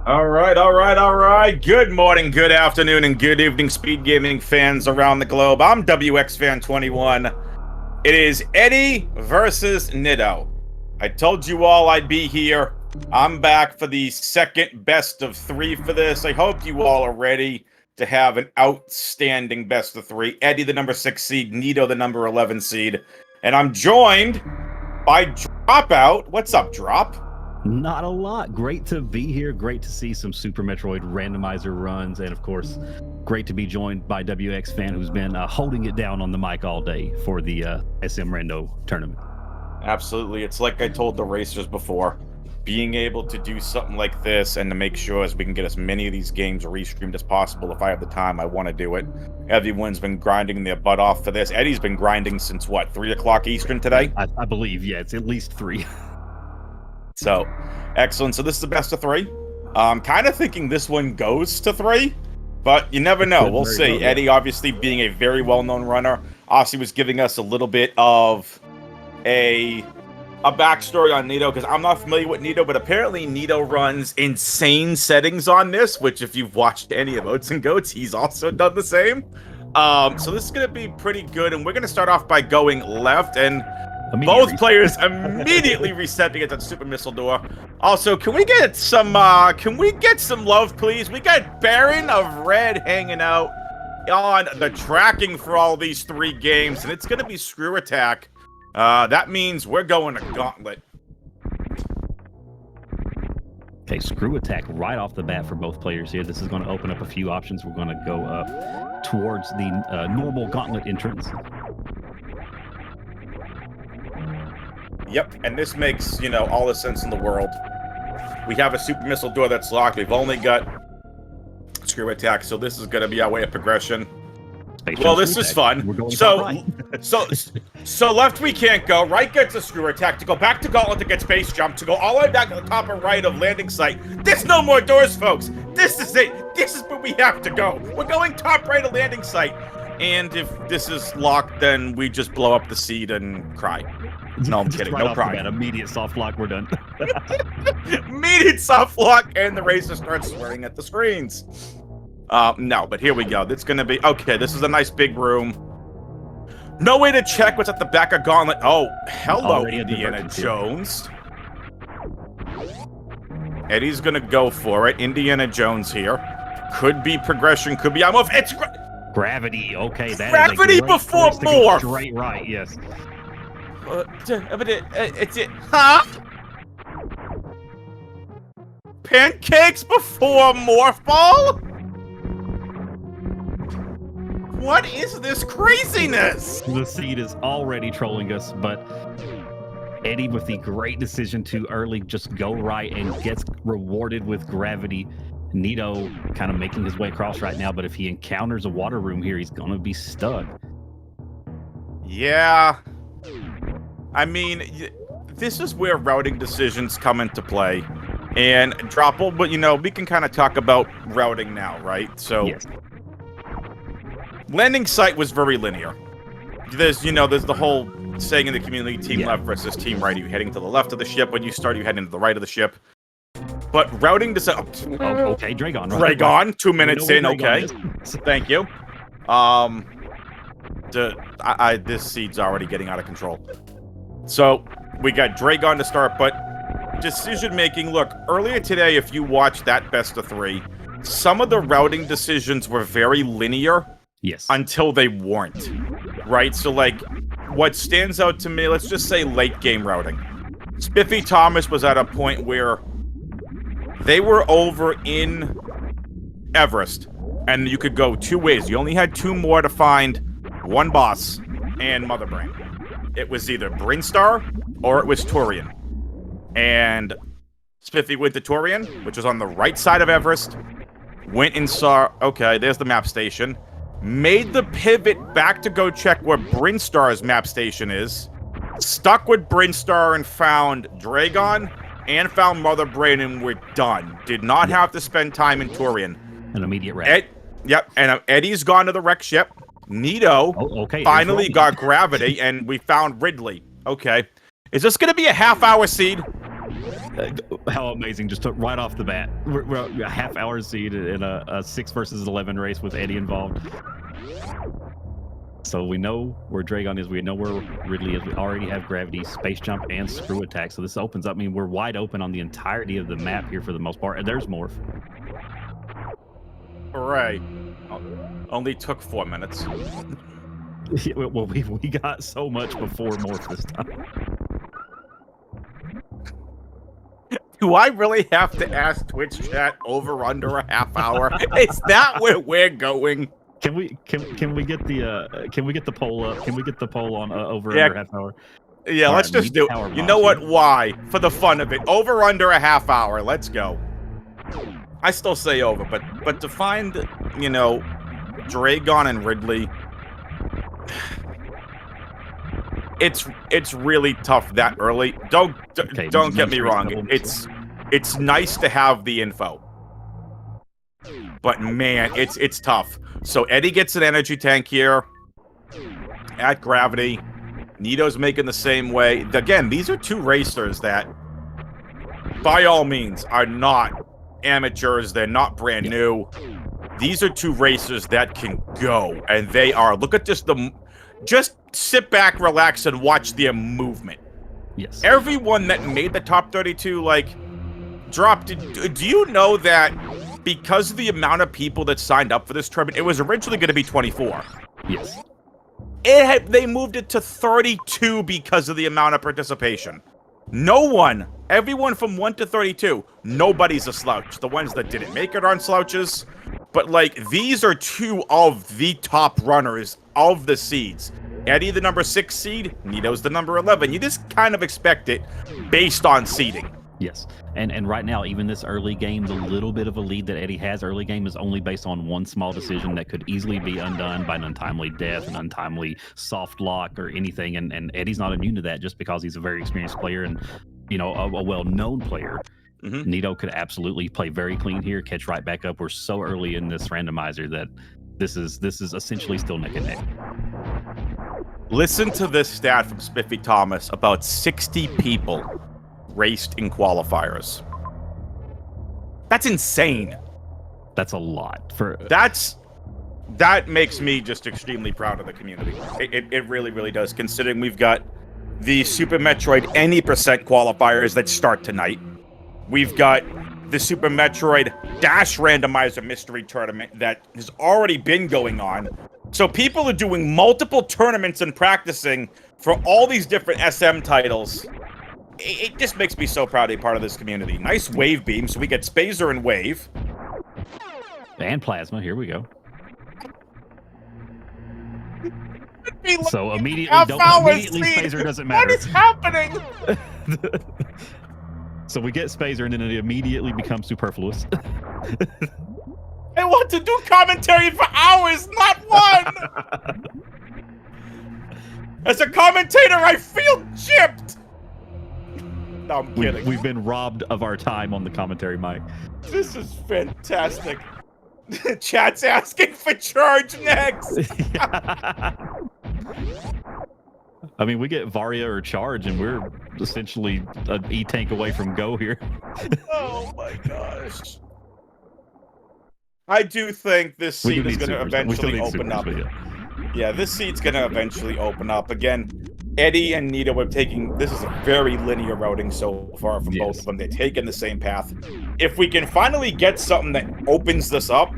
All right. Good morning, good afternoon, and good evening, Speed Gaming fans around the globe. I'm WXFan21. It is Eddie versus Nito. I told you all I'd be here. I'm back for the second best of three for this. I hope you all are ready to have an outstanding best of three. Eddie, the number 6 seed, Nito, the number 11 seed. And I'm joined by Dropout. What's up, Drop? Not a lot. Great to be here. Great to see some Super Metroid randomizer runs. And of course, great to be joined by WX Fan, who's been holding it down on the mic all day for the SM Rando tournament. Absolutely. It's like I told the racers before. Being able to do something like this and to make sure as we can get as many of these games restreamed as possible. If I have the time, I want to do it. Everyone's been grinding their butt off for this. Eddie's been grinding since, what, 3 o'clock Eastern today? I believe, yeah, it's at least 3. So, excellent. So this is the best of 3. Kind of thinking this one goes to 3, but you never know. We'll see. Eddie, obviously being a very well-known runner, obviously was giving us a little bit of a backstory on Nito, because I'm not familiar with Nito, but apparently Nito runs insane settings on this, which if you've watched any of Oats and Goats, he's also done the same. So this is going to be pretty good, and we're going to start off by going left, and both players immediately resetting it to the super missile door. Also, can we get some love, please? We got Baron of Red hanging out on the tracking for all these 3 games, and it's going to be Screw Attack. That means we're going to Gauntlet. Okay, Screw Attack right off the bat for both players here. This is going to open up a few options. We're going to go up towards the normal Gauntlet entrance. Yep, and this makes, you know, all the sense in the world. We have a super missile door that's locked. We've only got Screw Attack, so this is going to be our way of progression. Well, this is fun. So left we can't go. Right gets a Screw Attack. To go back to Gauntlet to get Space Jump. To go all the way back to the top and right of Landing Site. There's no more doors, folks. This is it. This is where we have to go. We're going top right of Landing Site. And if this is locked, then we just blow up the seed and cry. No, I'm kidding. Right no crying. Immediate soft lock. We're done. Immediate soft lock, and the racer starts swearing at the screens. No, but here we go. It's going to be... Okay, this is a nice big room. No way to check what's at the back of Gauntlet. Oh, hello, Indiana Jones. Eddie's going to go for it. Indiana Jones here. Could be progression, could be... It's... Gravity, okay. That Gravity is before morph. Straight right, yes. It's it. Huh? Pancakes before morph ball? What is this craziness? The seed is already trolling us, but Eddie with the great decision to early just go right and gets rewarded with gravity. Nito kind of making his way across right now, but if he encounters a water room here, he's going to be stuck. Yeah. I mean, this is where routing decisions come into play. And Dropple, but you know, we can kind of talk about routing now, right? So, yes. Landing Site was very linear. There's the whole saying in the community, team left versus team right. Are you heading to the left of the ship? When you start, you heading to the right of the ship. But routing decisions... okay, Dragon. Right? Dragon, 2 minutes in, okay. Thank you. This seed's already getting out of control. So, we got Dragon to start, but decision-making, look, earlier today, if you watched that best of 3, some of the routing decisions were very linear. Yes. Until they weren't. Right? So, like, what stands out to me, let's just say late-game routing. Spiffy Thomas was at a point where they were over in Everest, and you could go 2 ways. You only had 2 more to find one boss and Mother Brain. It was either Brinstar or it was Torian. And Spiffy went to Torian, which was on the right side of Everest, went and saw, okay, there's the map station, made the pivot back to go check where Brinstar's map station is, stuck with Brinstar and found Dragon, and found Mother Brain, and we're done. Did not have to spend time in Torian. An immediate wreck. Yep, and Eddie's gone to the wreck ship. Nito finally got gravity, and we found Ridley. Okay. Is this going to be a half-hour seed? How amazing! Just right off the bat, we're a half-hour seed in a 6 versus 11 race with Eddie involved. So we know where Dragon is. We know where Ridley is. We already have gravity, space jump, and screw attack. So this opens up. I mean, we're wide open on the entirety of the map here for the most part. And there's Morph. Hooray! Only took 4 minutes. Well, we got so much before Morph this time. Do I really have to ask Twitch chat over under a half hour? Is that where we're going? Can we get the poll up? Can we get the poll on over under half hour? Yeah, let's just do it. You know what? Why? For the fun of it. Over under a half hour. Let's go. I still say over, but to find, you know, Dragon and Ridley, it's really tough that early. Don't get me wrong. It's nice to have the info, but man, it's tough. So Eddie gets an energy tank here at gravity. Nito's making the same way. Again, these are two racers that, by all means, are not amateurs. They're not brand new. These are two racers that can go, and they are. Look at just sit back, relax, and watch their movement. Yes. Everyone that made the top 32, like, dropped. Do you know that because of the amount of people that signed up for this tournament, it was originally going to be 24? Yes. They moved it to 32 because of the amount of participation. Everyone from 1 to 32, nobody's a slouch. The ones that didn't make it aren't slouches. But, like, these are two of the top runners of the seeds. Eddie, the number 6 seed. Nito's the number 11. You just kind of expect it based on seeding. Yes. And right now, even this early game, the little bit of a lead that Eddie has early game is only based on one small decision that could easily be undone by an untimely death, an untimely soft lock, or anything. And Eddie's not immune to that just because he's a very experienced player and, you know, a well-known player. Mm-hmm. Nito could absolutely play very clean here, catch right back up. We're so early in this randomizer that this is essentially still neck and neck. Listen to this stat from Spiffy Thomas. About 60 people raced in qualifiers. That's insane. That's a lot. That makes me just extremely proud of the community. It really, really does, considering we've got the Super Metroid any percent qualifiers that start tonight. We've got the Super Metroid Dash Randomizer Mystery Tournament that has already been going on. So people are doing multiple tournaments and practicing for all these different SM titles. It just makes me so proud to be part of this community. Nice wave beam, so we get Spazer and Wave. And Plasma, here we go. So immediately, Spazer doesn't matter. What is happening? So we get Spazer, and then it immediately becomes superfluous. I want to do commentary for hours, not one! As a commentator, I feel gypped! No, I'm kidding. We've been robbed of our time on the commentary mic. This is fantastic. Chat's asking for charge next! I mean, we get Varia or charge, and we're essentially an E-tank away from go here. Oh my gosh. I do think this seat is going to eventually open up. Yeah, this seat's going to eventually open up. Again, Eddie and Nito are taking... This is a very linear routing so far from both of them. They're taking the same path. If we can finally get something that opens this up,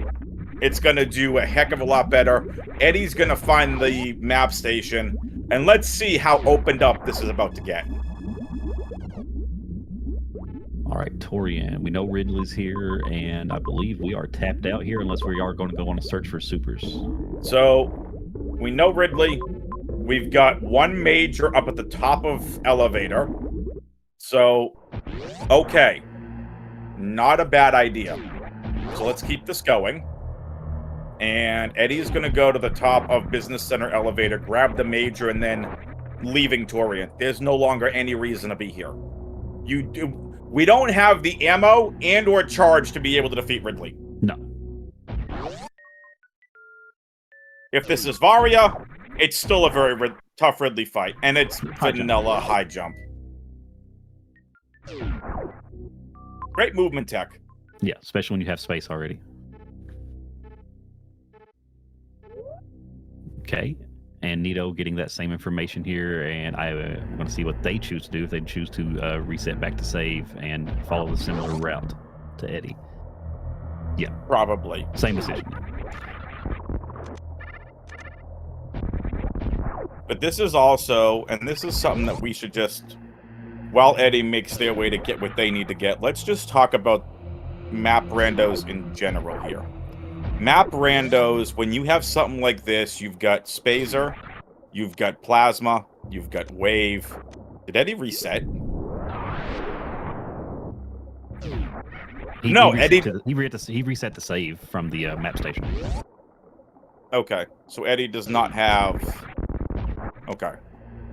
it's going to do a heck of a lot better. Eddie's going to find the map station. And let's see how opened up this is about to get. All right, Torian. We know Ridley's here, and I believe we are tapped out here unless we are going to go on a search for supers. So, we know Ridley. We've got one major up at the top of elevator. So, okay. Not a bad idea. So let's keep this going. And Eddie's going to go to the top of Business Center elevator, grab the major, and then leaving Torian. There's no longer any reason to be here. We don't have the ammo and or charge to be able to defeat Ridley. No. If this is Varia, it's still a very tough Ridley fight. And it's vanilla high jump. Great movement tech. Yeah, especially when you have space already. Okay. And Nito getting that same information here, and I want to see what they choose to do. If they choose to reset back to save and follow the similar route to Eddie. Yeah. Probably. Same decision. But this is also, and this is something that we should just, while Eddie makes their way to get what they need to get, let's just talk about map randos in general here. Map randos, when you have something like this, you've got Spazer, you've got Plasma, you've got Wave. Did Eddie reset? Eddie... He reset the save from the map station. Okay, so Eddie does not have... Okay.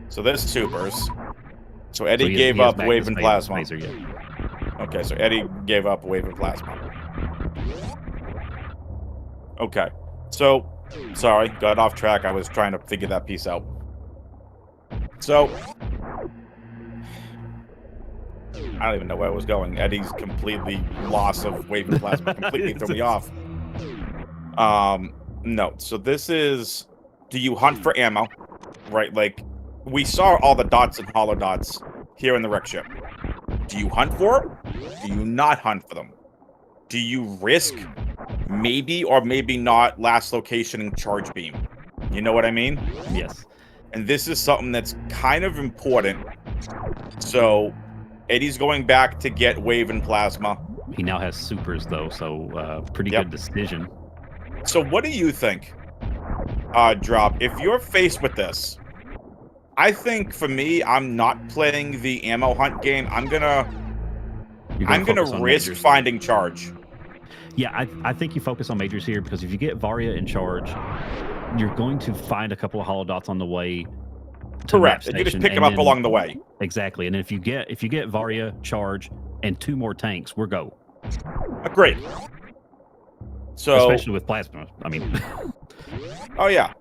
So there's supers. So Eddie gave up Wave and Plasma. Spazer, yeah. Okay, so Eddie gave up Wave and Plasma. Okay. So, sorry, got off track. I was trying to figure that piece out. So, I don't even know where I was going. Eddie's completely loss of Wave and Plasma completely threw me off. No. So this is, do you hunt for ammo? Right, like, we saw all the dots and hollow dots here in the wreck ship. Do you hunt for them? Do you not hunt for them? Do you risk maybe or maybe not last location and charge beam? You know what I mean? Yes. And this is something that's kind of important. So, Eddie's going back to get Wave and Plasma. He now has supers, though, so pretty good decision. So what do you think, Drop? If you're faced with this, I think for me, I'm not playing the ammo hunt game. I'm gonna risk finding charge. Yeah, I think you focus on majors here, because if you get Varia in charge, you're going to find a couple of hollow dots on the way to correct, and you just pick them up along the way. Exactly, and if you get Varia, charge, and 2 more tanks, we're go. Agreed. So, especially with Plasma, I mean. Oh yeah.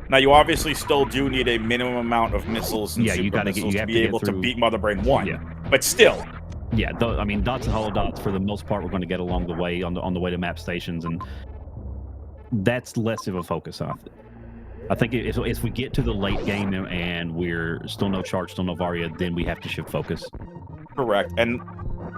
Now you obviously still do need a minimum amount of missiles and super missiles to be able to beat Mother Brain 1. Yeah. But still. Yeah, I mean, dots and hollow dots for the most part we're going to get along the way on the way to map stations, and that's less of a focus on it. I think if we get to the late game and we're still no charge, still no Varia, then we have to shift focus. Correct, and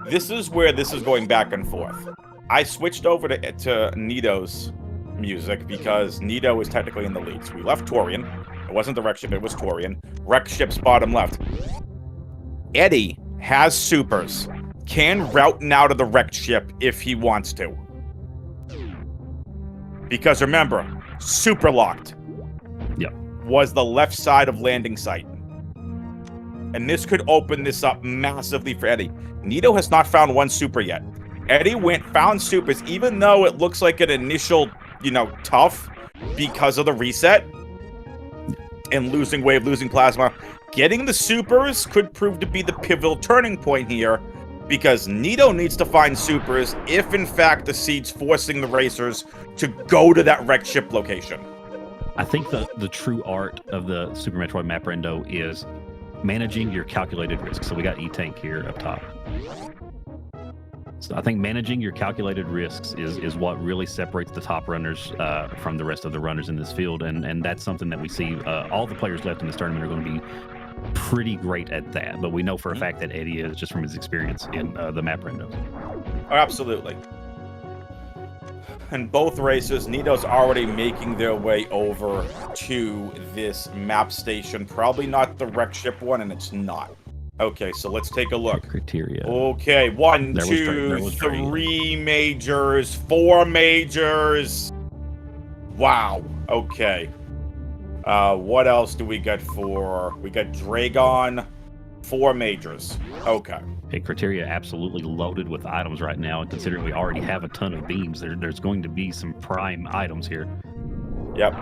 this is where this is going back and forth. I switched over to Nito's music because Nito is technically in the lead. So we left Torian. It wasn't the wreck ship, it was Torian. Wreck ship's bottom left. Eddie has supers. Can route out of the wrecked ship if he wants to. Because remember, super locked. Yep. Was the left side of landing site. And this could open this up massively for Eddie. Nito has not found one super yet. Eddie found supers, even though it looks like an initial, tough because of the reset and losing Wave, losing Plasma. Getting the supers could prove to be the pivotal turning point here, because Nito needs to find supers if, in fact, the seed's forcing the racers to go to that wrecked ship location. I think the true art of the Super Metroid map rendo is managing your calculated risk. So we got E-Tank here up top. So I think managing your calculated risks is what really separates the top runners from the rest of the runners in this field, and that's something that we see all the players left in this tournament are going to be pretty great at that. But we know for a fact that Eddie is, just from his experience in the map rendo. Oh, absolutely. And both races, Nito's already making their way over to this map station. Probably not the wreck ship one, and it's not. Okay, so let's take a look. Criteria. Okay, 1, 2, 3 majors, 4 majors. Wow. Okay. What else do we got for? We got Dragon, 4 majors. Okay. Okay, criteria absolutely loaded with items right now, and considering we already have a ton of beams, there's going to be some prime items here. Yep.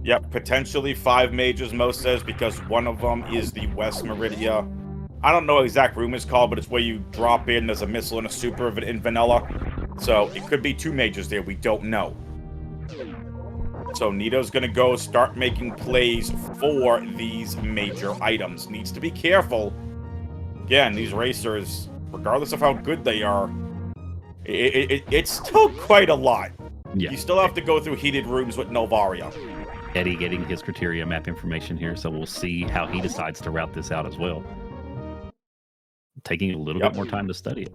Yep, potentially 5 majors, Mo says, because one of them is the West Meridia. I don't know what exact room it's called, but it's where you drop in, there's a missile and a super in vanilla. So it could be 2 majors there, we don't know. So Nito's going to go start making plays for these major items. Needs to be careful. Again, these racers, regardless of how good they are, it's still quite a lot. Yeah. You still have to go through heated rooms with no Varia. Eddie getting his criteria map information here, so we'll see how he decides to route this out as well. Taking a little bit more time to study it.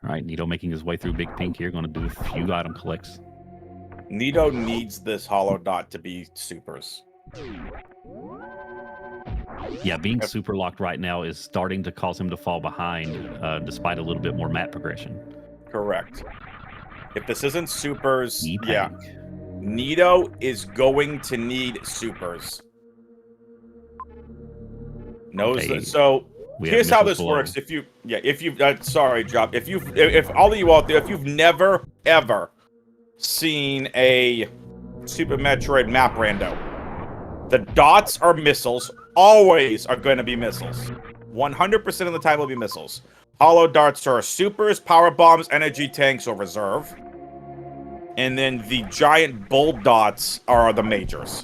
All right, Nito making his way through Big Pink here, going to do a few item collects. Nito needs this hollow dot to be supers. Yeah, being super locked right now is starting to cause him to fall behind, despite a little bit more map progression. Correct. If this isn't supers, E-Pink. yeah, Nito is going to need supers. Knows that. So here's how this works. If you, sorry, Drop. If all of you out there, if you've never ever seen a Super Metroid map rando, the dots are missiles. Always are going to be missiles. 100% of the time will be missiles. Hollow darts are supers, power bombs, energy tanks, or reserve. And then the giant bull dots are the majors.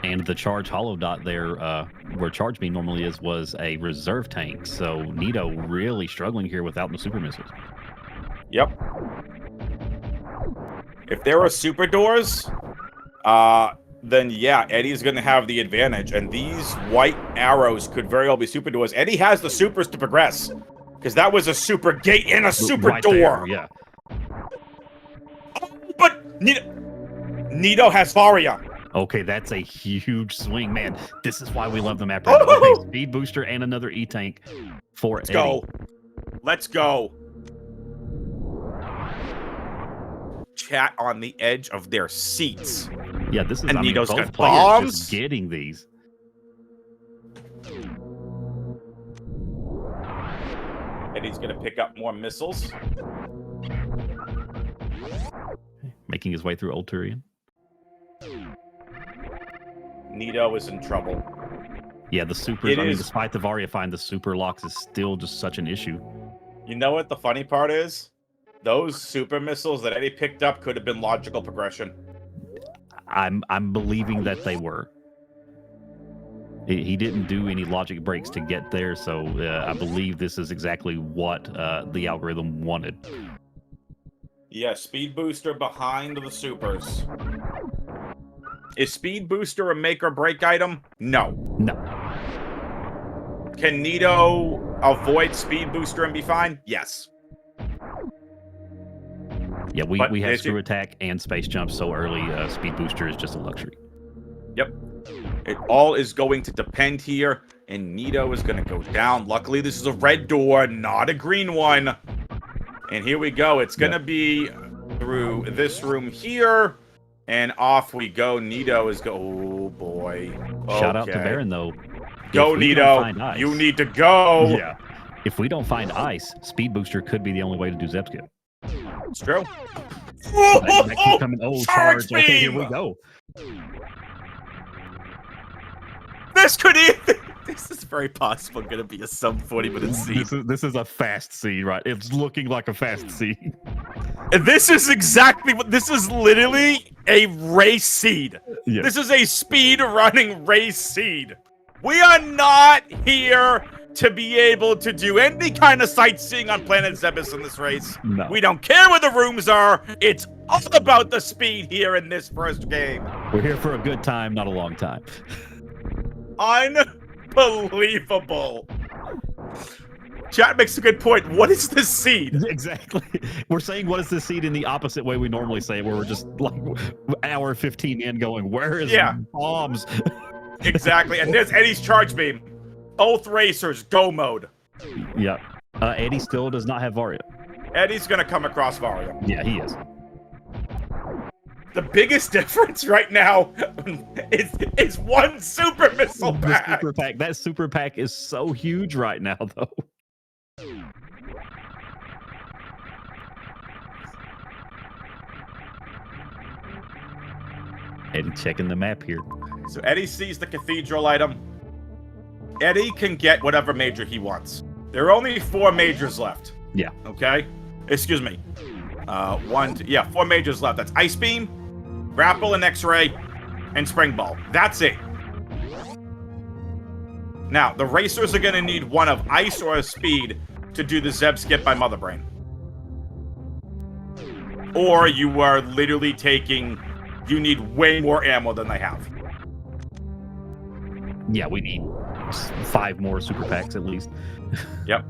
And the charge hollow dot there, where Charge Beam normally is, was a reserve tank. So Nito really struggling here without the super missiles. Yep. If there are super doors, then yeah, Eddie's going to have the advantage. And these white arrows could very well be super doors. Eddie has the supers to progress, because that was a super gate and a super door. There, yeah. But Nito has Varia. Okay, that's a huge swing, man. This is why we love the map. Right now. Speed booster and another E-Tank for Let's Eddie. go. Let's go. Chat on the edge of their seats. Yeah, this is, and Nito's both got players bombs. just getting these. Eddie's going to pick up more missiles. Making his way through Old Turian. Nito is in trouble. Yeah, the supers, I mean, despite the Varia find, the super locks is still just such an issue. You know what the funny part is? Those super missiles that Eddie picked up could have been logical progression. I'm believing that they were. He didn't do any logic breaks to get there, so I believe this is exactly what the algorithm wanted. Yeah, Speed Booster behind the supers. Is Speed Booster a make or break item? No. No. Can Nito avoid Speed Booster and be fine? Yes. Yeah, we have Screw Attack and Space Jump so early. Speed Booster is just a luxury. Yep. It all is going to depend here, and Nito is going to go down. Luckily, this is a red door, not a green one. And here we go. It's going to be through this room here, and off we go. Nito is oh boy. Okay. Shout out to Baron, though. Go, Nito. You need to go. Yeah. If we don't find ice, Speed Booster could be the only way to do Zepskip. It's true. Charge beam! Okay, here we go. This could even... This is very possible going to be a sub 40-minute seed. This is a fast seed, right? It's looking like a fast seed. This is exactly what... This is literally a race seed. Yes. This is a speed-running race seed. We are not here to be able to do any kind of sightseeing on Planet Zebes in this race. No. We don't care where the rooms are. It's all about the speed here in this first game. We're here for a good time, not a long time. Unbelievable. Chat makes a good point. What is this seed? Exactly. We're saying what is this seed in the opposite way we normally say it, where we're just like hour 15 in going, where is bombs? Exactly. And there's Eddie's charge beam. Both racers, go mode. Yeah. Eddie still does not have Varia. Eddie's going to come across Varia. Yeah, he is. The biggest difference right now is one super missile pack. The super pack. That super pack is so huge right now, though. Eddie checking the map here. So Eddie sees the cathedral item. Eddie can get whatever major he wants. There are only 4 majors left. Yeah. Okay? Excuse me. 4 majors left. That's Ice Beam, Grapple and X-Ray, and Spring Ball. That's it. Now, the racers are going to need one of Ice or Speed to do the Zeb skip by Mother Brain. Or you are literally you need way more ammo than they have. Yeah, we need 5 more super packs at least. Yep.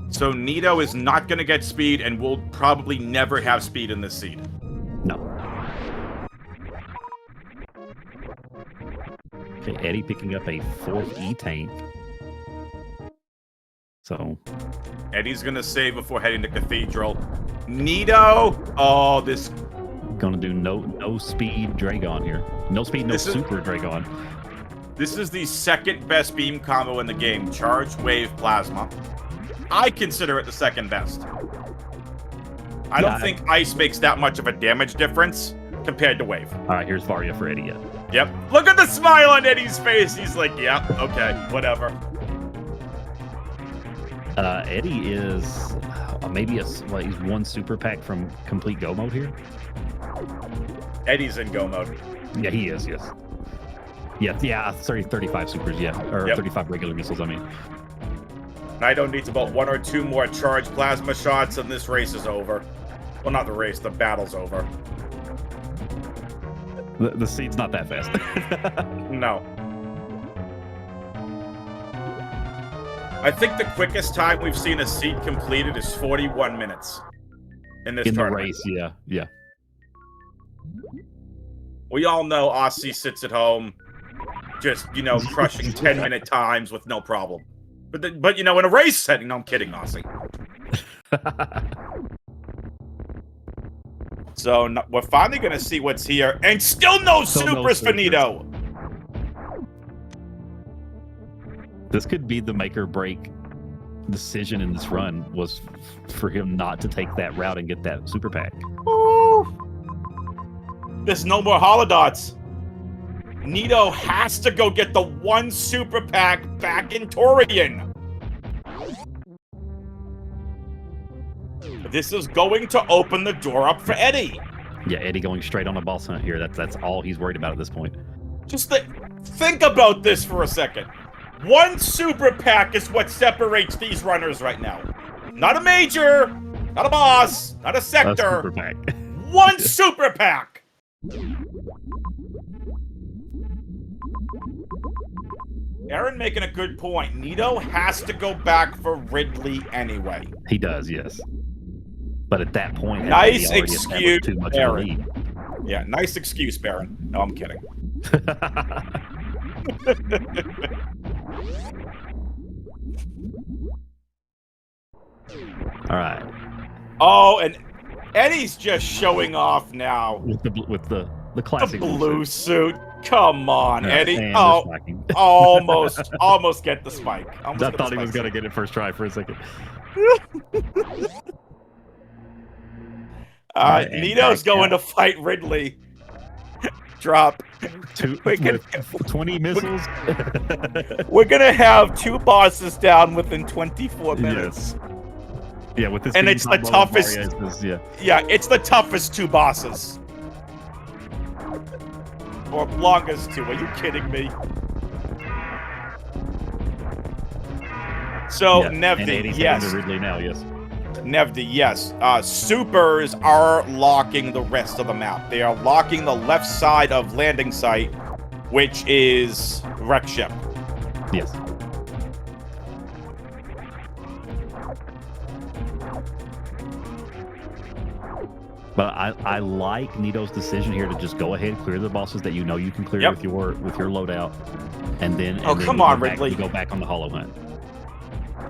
So Nito is not going to get Speed and will probably never have Speed in this seed. No. Okay, Eddie picking up a 4th E-Tank. So... Eddie's going to save before heading to Cathedral. Nito! Oh, this... Gonna do no speed Dragon here. No speed, no super Dragon. This is the 2nd best beam combo in the game. Charge, Wave, Plasma. I consider it the 2nd best. I don't think Ice makes that much of a damage difference compared to Wave. Alright, here's Varia for Eddie. Yep. Look at the smile on Eddie's face. He's like, yeah, okay, whatever. Eddie is maybe he's 1 super pack from complete go mode here. Eddie's in go mode. Yeah, he is, yes. Yeah, 35 supers, yeah. Or 35 regular missiles, I mean. Nito needs about 1 or 2 more charged plasma shots, and this race is over. Well, not the race, the battle's over. The seed's not that fast. No. I think the quickest time we've seen a seed completed is 41 minutes in this tournament. The race, yeah. We all know Aussie sits at home, just, crushing 10-minute times with no problem. But in a race setting, no, I'm kidding, Aussie. So we're finally going to see what's here, and still no supers for Nito. This could be the make or break decision in this run, was for him not to take that route and get that super pack. Ooh. There's no more holodots. Nito has to go get the 1 super pack back in Torian. This is going to open the door up for Eddie. Yeah, Eddie going straight on a boss hunt here. That's all he's worried about at this point. Just think about this for a second. 1 super pack is what separates these runners right now. Not a major, not a boss, not a sector. A super pack. 1 super pack. Aaron making a good point. Nito has to go back for Ridley anyway. He does, yes. But at that point, nice excuse, too much Baron. Yeah, nice excuse, Baron. No, I'm kidding. All right. Oh, and Eddie's just showing off now with the classic blue suit. Come on, Eddie. Oh, almost get the spike. I thought he was gonna get it first try for a second. Nito's going to fight Ridley. Drop. 20 missiles. We're gonna have 2 bosses down within 24 minutes. Yes. Yeah, with this, and it's the toughest. Yeah, it's the toughest 2 bosses. Or longest 2. Are you kidding me? So Nevdi, yes. Ridley now, yes. Nevdi, yes. Supers are locking the rest of the map. They are locking the left side of landing site, which is wreck ship. Yes. But I like Nito's decision here to just go ahead, clear the bosses that you can clear with your loadout, and then come on, Ridley, go back on the hollow hunt.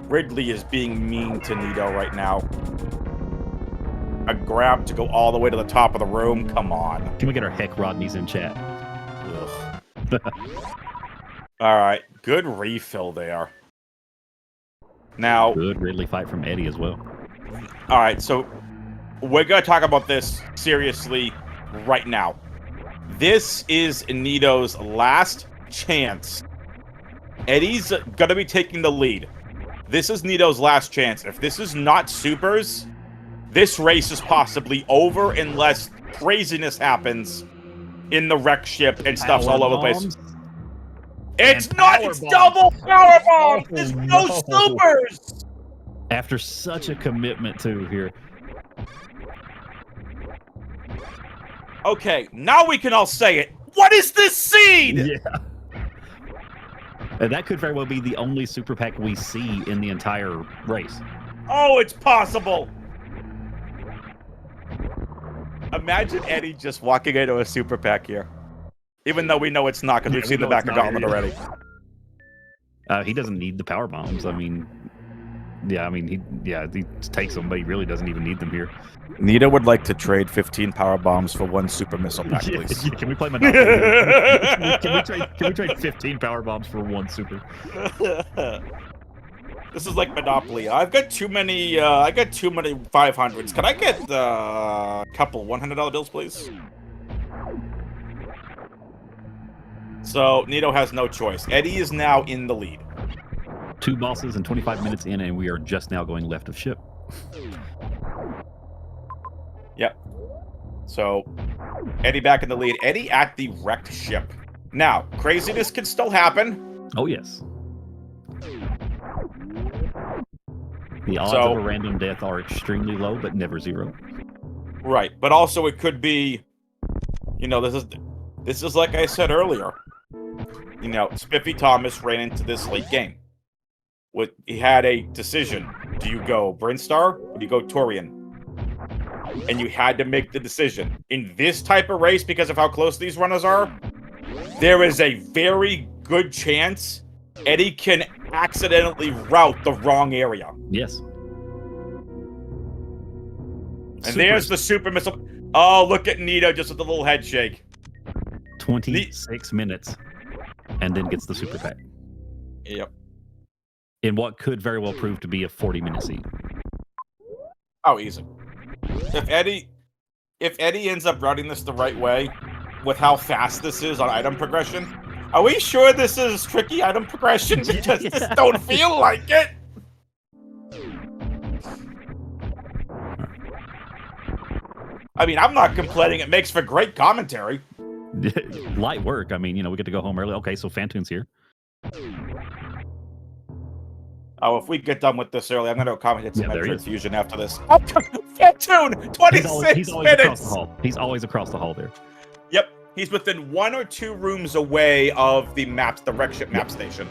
Ridley is being mean to Nito right now. A grab to go all the way to the top of the room. Come on. Can we get our heck Rodneys in chat? All right, good refill there. Now, good Ridley fight from Eddie as well. All right, so we're gonna talk about this seriously right now. This is Nito's last chance Eddie's gonna be taking the lead. This is Nito's last chance. If this is not supers, this race is possibly over unless craziness happens in the wreck ship and stuff's all over the place. It's not! It's double power bombs! There's no supers! After such a commitment to here. Okay, now we can all say it. What is this seed? Yeah. And that could very well be the only super pack we see in the entire race. Oh, it's possible. Imagine Eddie just walking into a super pack here. Even though we know it's not, because we've seen the back of Gauntlet already. He doesn't need the power bombs. I mean, he takes them, but he really doesn't even need them here. Nito would like to trade 15 power bombs for 1 super missile pack, please. Can we play Monopoly? can we trade 15 power bombs for 1 super? This is like Monopoly. I've got too many. I got too many 500s. Can I get a couple $100 bills, please? So Nito has no choice. Eddie is now in the lead. 2 bosses and 25 minutes in, and we are just now going left of ship. Yep. So Eddie back in the lead. Eddie at the wrecked ship. Now, craziness can still happen. Oh, yes. The odds of a random death are extremely low, but never 0. Right, but also it could be, you know, this is like I said earlier. You know, Spiffy Thomas ran into this late game. He had a decision. Do you go Brinstar or do you go Torian? And you had to make the decision. In this type of race, because of how close these runners are, there is a very good chance Eddie can accidentally route the wrong area. Yes. And there's the super missile. Oh, look at Nito just with a little head shake. 26 minutes. And then gets the super pack. Yep. In what could very well prove to be a 40-minute seed. Oh, easy. If Eddie ends up routing this the right way, with how fast this is on item progression, are we sure this is tricky item progression? Because this don't feel like it. I mean, I'm not complaining. It makes for great commentary. Light work. I mean, you know, we get to go home early. Okay, so Fantoon's here. Oh, if we get done with this early, I'm going to commentate some Metroid Fusion after this. Oh, Fantoon! 26 he's always minutes! Across the hall. He's always across the hall there. Yep. He's within 1 or 2 rooms away of the maps, the wreck ship map station.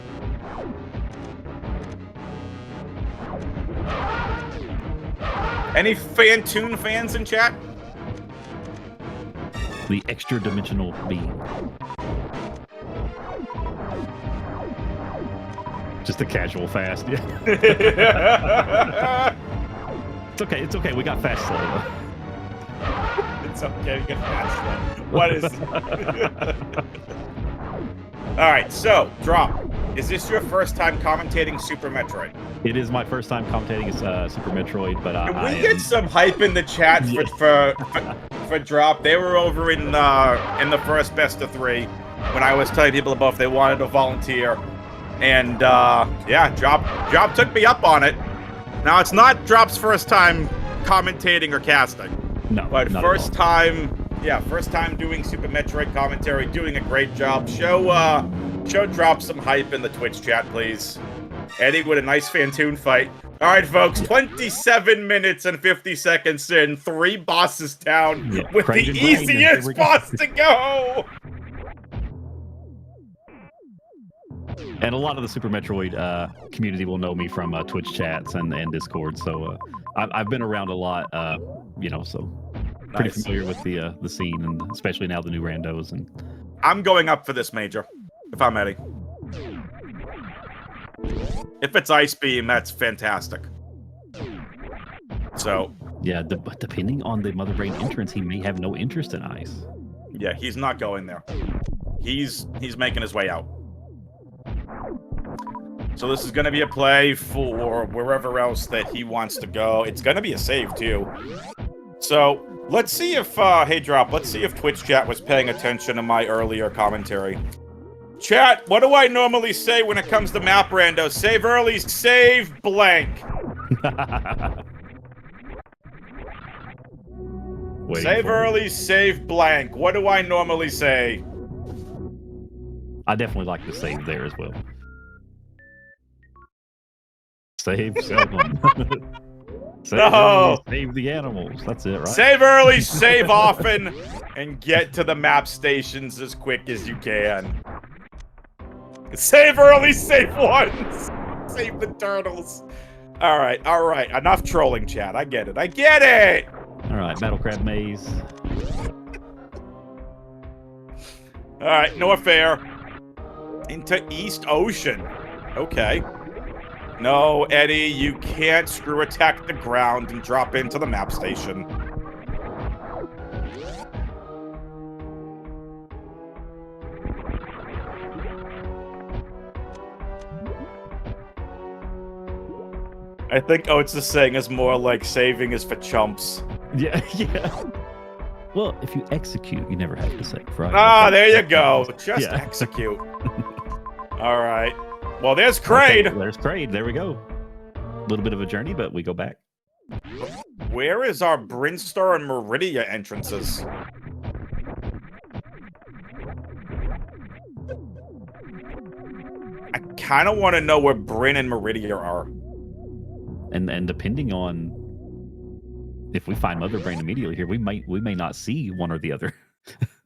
Any Fantoon fans in chat? The extra dimensional being. Just a casual fast, yeah. It's okay, it's okay. We got fast slow. It's okay, we got fast slow. What is it? Alright, so, Drop. Is this your first time commentating Super Metroid? It is my first time commentating Super Metroid, but Can we get some hype in the chat for Drop? They were over in the first best of 3 when I was telling people about if they wanted to volunteer. And, yeah, Drop took me up on it. Now, it's not Drop's first time commentating or casting. No, but first time doing Super Metroid commentary, doing a great job. Show Drop some hype in the Twitch chat, please. Eddie with a nice Fantoon fight. All right, folks, 27 minutes and 50 seconds in, 3 bosses down with the easiest boss to go. And a lot of the Super Metroid community will know me from Twitch chats and Discord, so I've been around a lot, you know, so pretty familiar with the scene, and especially now the new randos. And I'm going up for this major, if I'm Eddie. If it's Ice Beam, that's fantastic. So yeah, but depending on the Mother Brain entrance, he may have no interest in Ice. Yeah, he's not going there. He's making his way out. So this is going to be a play for wherever else that he wants to go. It's going to be a save, too. So let's see if, hey, Drop, let's see if Twitch chat was paying attention to my earlier commentary. Chat, what do I normally say when it comes to map rando? Save early, save blank. Save early, save blank. What do I normally say? I definitely like the save there as well. Save seldom. Save early, save the animals. That's it, right? Save early, save often, and get to the map stations as quick as you can. Save early, save once. Save the turtles. All right. Enough trolling, chat. I get it. All right, Battle Crab Maze. All right, no affair. Into East Ocean. Okay. No, Eddie, you can't screw attack the ground and drop into the map station. I think Oates is saying is more like saving is for chumps. Yeah. Well, if you execute, you never have to save, right? Ah, there you go. Just execute. All right. Well, there's Kraid. Okay, there's Kraid. There we go. A little bit of a journey, but we go back. Where is our Brinstar and Meridia entrances? I kind of want to know where Bryn and Meridia are. And depending on if we find Mother Brain immediately here, we may not see one or the other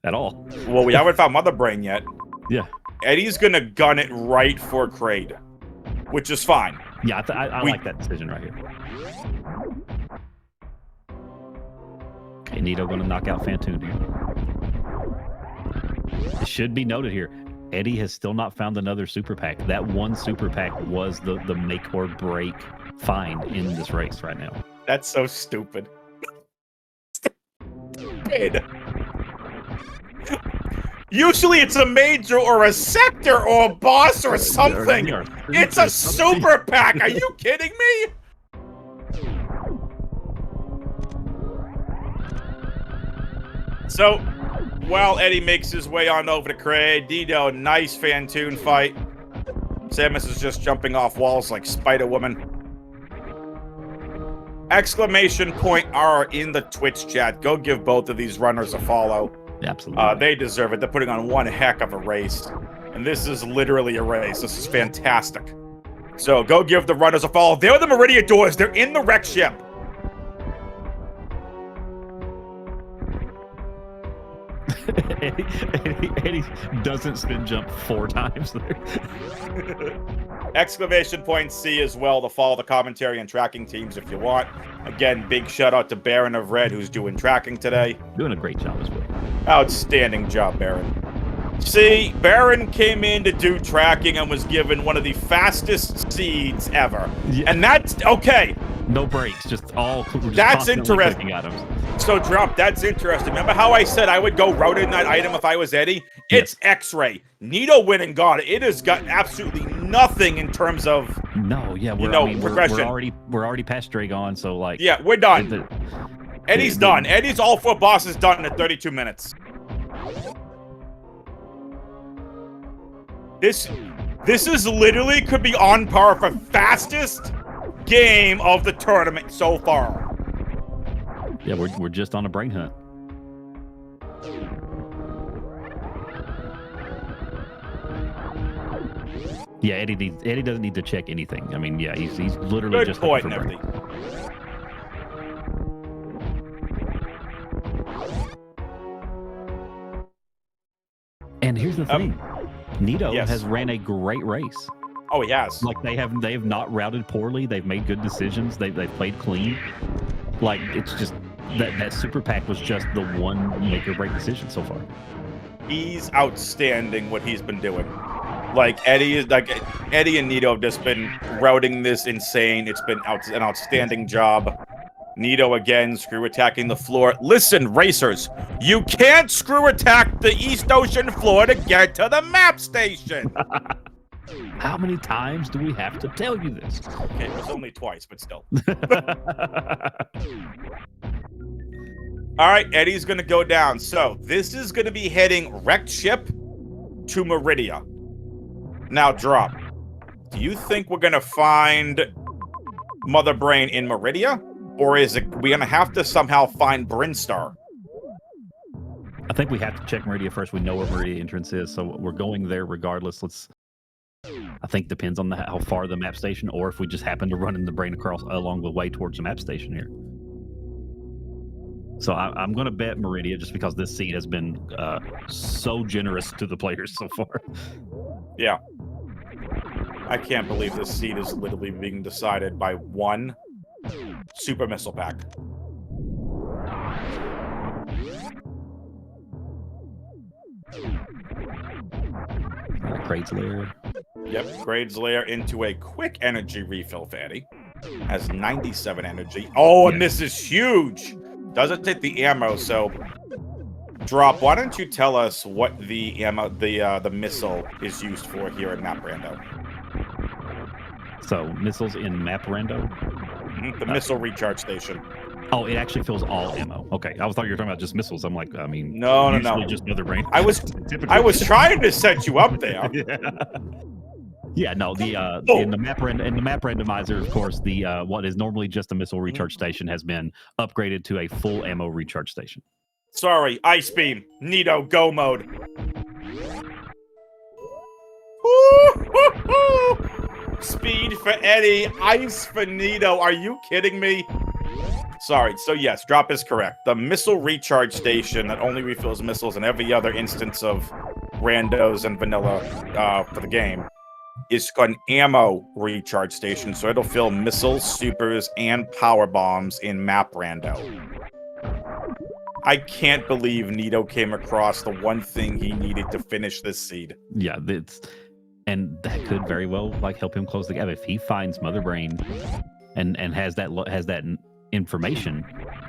at all. Well, we haven't found Mother Brain yet. Yeah. Eddie's gonna gun it right for Kraid, which is fine. Yeah, I like that decision right here. Okay, Nito gonna knock out Fantoon here. It should be noted here, Eddie has still not found another super pack. That one super pack was the make or break find in this race right now. That's so stupid. Stupid. Usually it's a major or a sector or a boss or something. It's a super pack. Are you kidding me? So, while Eddie makes his way on over to Kraid, Nito, nice Fantoon fight. Samus is just jumping off walls like Spider-Woman. Exclamation point R in the Twitch chat. Go give both of these runners a follow. Absolutely. They deserve it. They're putting on one heck of a race. And this is literally a race. This is fantastic. So go give the runners a follow. They're the Meridia doors. They're in the wreck ship. Eddie doesn't spin jump 4 times there. Exclamation point C as well to follow the commentary and tracking teams if you want. Again, big shout out to Baron of Red who's doing tracking today. Doing a great job as well. Outstanding job, Baron. See, Baron came in to do tracking and was given one of the fastest seeds ever. Yeah. And that's okay. No breaks, just all. That's interesting. So, Drop, that's interesting. Remember how I said I would go route in that item if I was Eddie? It's X-Ray. Nito went and got it. It has got absolutely nothing in terms of progression. We're already past Dragon, so like we're done. Eddie's done. Eddie's all 4 bosses done in 32 minutes. This is literally could be on par for fastest game of the tournament so far. Yeah, we're just on a brain hunt. Yeah, Eddie doesn't need to check anything. I mean, yeah, he's literally Good just point, looking for brain. And here's the thing. Nito has ran a great race. Oh, he has. Like they have not routed poorly. They've made good decisions. They've played clean. Like it's just that super pack was just the one make or break decision so far. He's outstanding what he's been doing. Like Eddie and Nito have just been routing this insane. It's been an outstanding job. Nito again, screw attacking the floor. Listen, racers, you can't screw attack the East Ocean floor to get to the map station. How many times do we have to tell you this? Okay, it was only twice, but still. All right, Eddie's going to go down. So this is going to be heading wrecked ship to Meridia. Now, Drop. Do you think we're gonna find Mother Brain in Meridia? Or is it we're gonna have to somehow find Brinstar? I think we have to check Meridia first. We know where Meridia entrance is, so we're going there regardless. I think depends on how far the map station, or if we just happen to run in the brain across along the way towards the map station here. So I'm going to bet Meridia just because this seed has been so generous to the players so far. Yeah. I can't believe this seed is literally being decided by one super missile pack. Crate's Lair. Yep, Grade's Lair into a quick energy refill, Fatty. Has 97 energy. Oh, and this is huge! Doesn't take the ammo, so... Drop, why don't you tell us what the ammo, the missile is used for here in Map Rando? So, missiles in Map Rando? The missile recharge station. Oh, it actually fills all ammo. Okay, I thought you were talking about just missiles. I'm like, I mean, no, just Mother Brain. I was trying to set you up there. Yeah, no. The in the map randomizer, of course, the what is normally just a missile recharge station has been upgraded to a full ammo recharge station. Sorry, Ice Beam, Nito, go mode. Speed for Eddie, ice for Nito. Are you kidding me? Sorry, so yes, Drop is correct. The missile recharge station that only refills missiles in every other instance of randos and vanilla for the game is called an ammo recharge station, so it'll fill missiles, supers, and power bombs in map rando. I can't believe Nito came across the one thing he needed to finish this seed. Yeah, and that could very well like help him close the gap if he finds Mother Brain and has that information.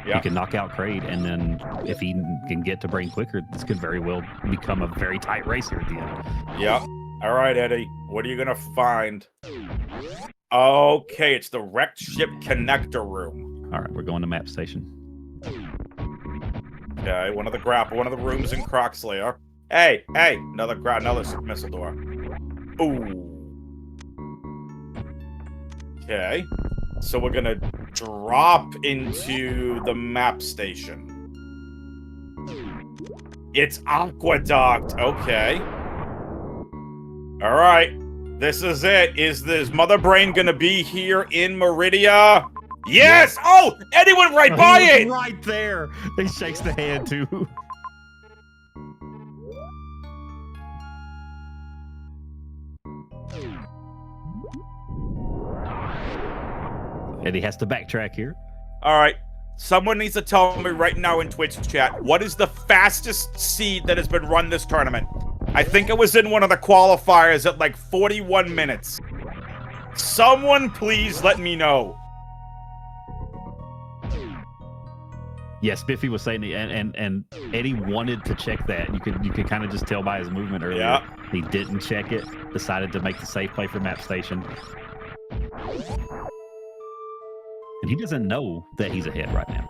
He can knock out Kraid, and then if he can get to Brain quicker, this could very well become a very tight race here at the end. Yep. All right, Eddie. What are you gonna find? Okay, it's the wrecked ship connector room. All right, we're going to map station. Okay, one of the rooms in Croc's lair. Hey, another missile door. Ooh. Okay, so we're gonna drop into the map station. It's Aqueduct. Okay. All right, this is it. Is this Mother Brain gonna be here in Meridia? Yes! Oh, Eddie went right by it! Right there. He shakes the hand, too. And he has to backtrack here. All right. Someone needs to tell me right now in Twitch chat, what is the fastest seed that has been run this tournament? I think it was in one of the qualifiers at like 41 minutes. Someone please let me know. Yes, Biffy was saying, and Eddie wanted to check that. You could kind of just tell by his movement earlier. Yeah. He didn't check it. Decided to make the safe play for map station. And he doesn't know that he's ahead right now.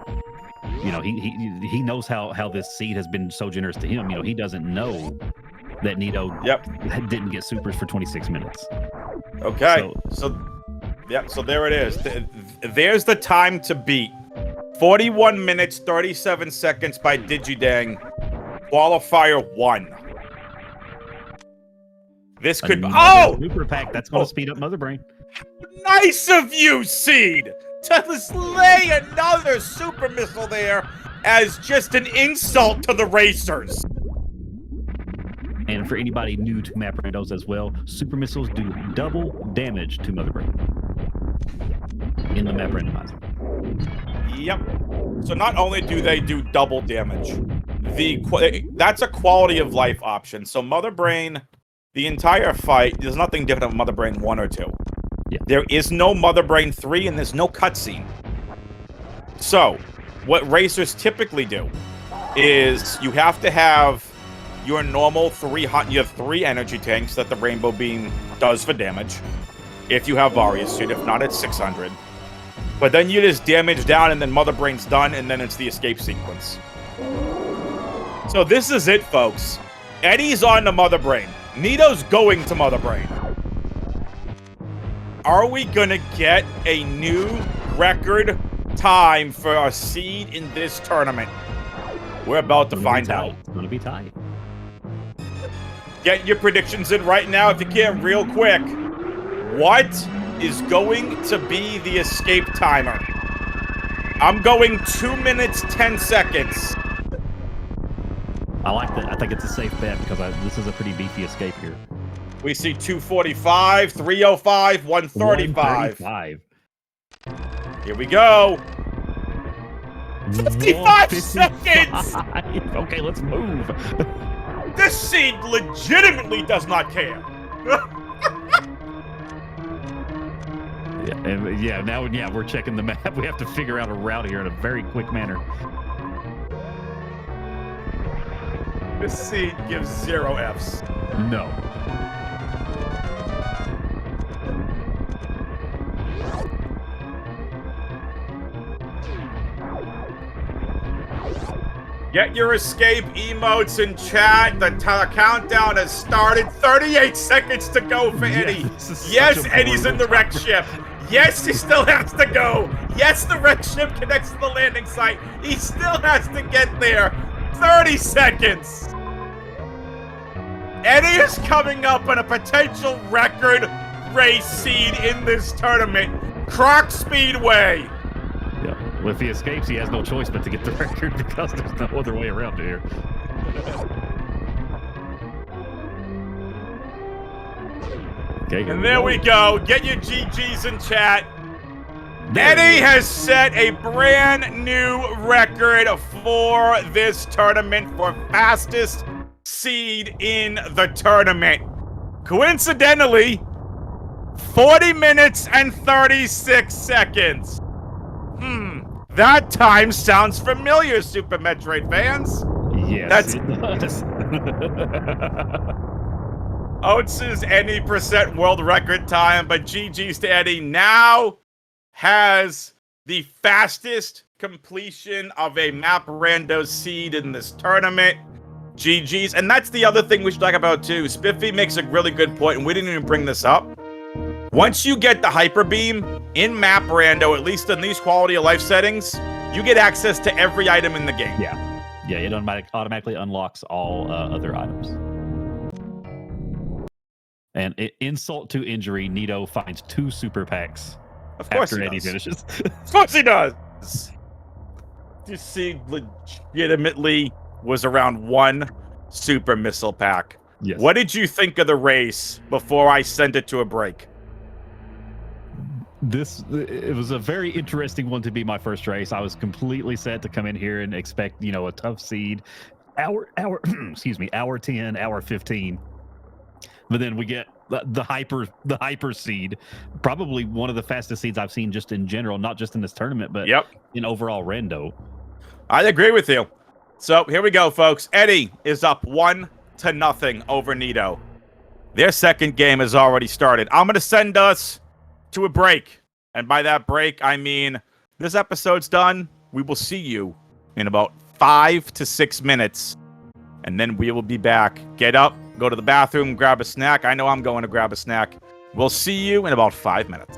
You know, he knows how this seed has been so generous to him. You know, he doesn't know that Nito didn't get supers for 26 minutes. Okay, so there it is. There's the time to beat. 41 minutes, 37 seconds by Digidang. Qualifier 1. This could be... Oh! Super pack, that's going to speed up Mother Brain. Nice of you, Seed! To slay another super missile there as just an insult to the racers. And for anybody new to map randos as well, super missiles do double damage to Mother Brain in the map randomizer. Yep. So not only do they do double damage, that's a quality of life option. So Mother Brain, the entire fight, there's nothing different from Mother Brain 1 or 2. Yeah. There is no Mother Brain 3, and there's no cutscene. So, what racers typically do is you have to have your normal 300. You have 3 energy tanks that the Rainbow Beam does for damage. If you have Various Suit, if not, it's 600. But then you just damage down, and then Mother Brain's done, and then it's the escape sequence. So this is it, folks. Eddie's on to Mother Brain. Nito's going to Mother Brain. are we gonna get a new record time for a seed in this tournament? We're about to find out. It's gonna be tight. Get your predictions in right now if you can, real quick. What is going to be the escape timer? I'm going 2 minutes, 10 seconds. I like that. I think it's a safe bet because this is a pretty beefy escape here. We see 2:45, 3:05, 1:35. 1:35. Here we go. 55 seconds! Okay, let's move. This seed legitimately does not care. Now we're checking the map. We have to figure out a route here in a very quick manner. This seed gives 0 Fs. No. Get your escape emotes in chat. The countdown has started. 38 seconds to go for Eddie. Yes, Eddie's in the wreck ship. Yes, he still has to go. Yes, the wreck ship connects to the landing site. He still has to get there. 30 seconds. Eddie is coming up on a potential record race seed in this tournament. Croc Speedway. Yeah. Well, if he escapes, he has no choice but to get the record because there's no other way around here. Okay, and there we go. Get your GGs in chat. Eddie has set a brand new record for this tournament for fastest seed in the tournament. Coincidentally, 40 minutes and 36 seconds. That time sounds familiar, Super Metroid fans. Yes, it does. Oates' any percent world record time, but GG's to Eddie now has the fastest completion of a map rando seed in this tournament. GG's. And that's the other thing we should talk about too. Spiffy makes a really good point, and we didn't even bring this up. Once you get the Hyper Beam in map rando, at least in these quality of life settings, you get access to every item in the game. Yeah, it automatically unlocks all other items. And insult to injury, Nito finds 2 super packs. Of course after he Eddie does. finishes. Of course he does. This seed legitimately was around 1 super missile pack. Yes. What did you think of the race before I sent it to a break? It was a very interesting one to be my first race. I was completely set to come in here and expect, a tough seed. Hour excuse me, hour 10, hour 15. But then we get the hyper seed, probably one of the fastest seeds I've seen just in general, not just in this tournament, but in overall rando. I agree with you. So here we go, folks. Eddie is up 1-0 over Nito. Their second game has already started. I'm going to send us to a break. And by that break, I mean this episode's done. We will see you in about 5 to 6 minutes. And then we will be back. Get up, go to the bathroom, grab a snack. I know I'm going to grab a snack. We'll see you in about 5 minutes.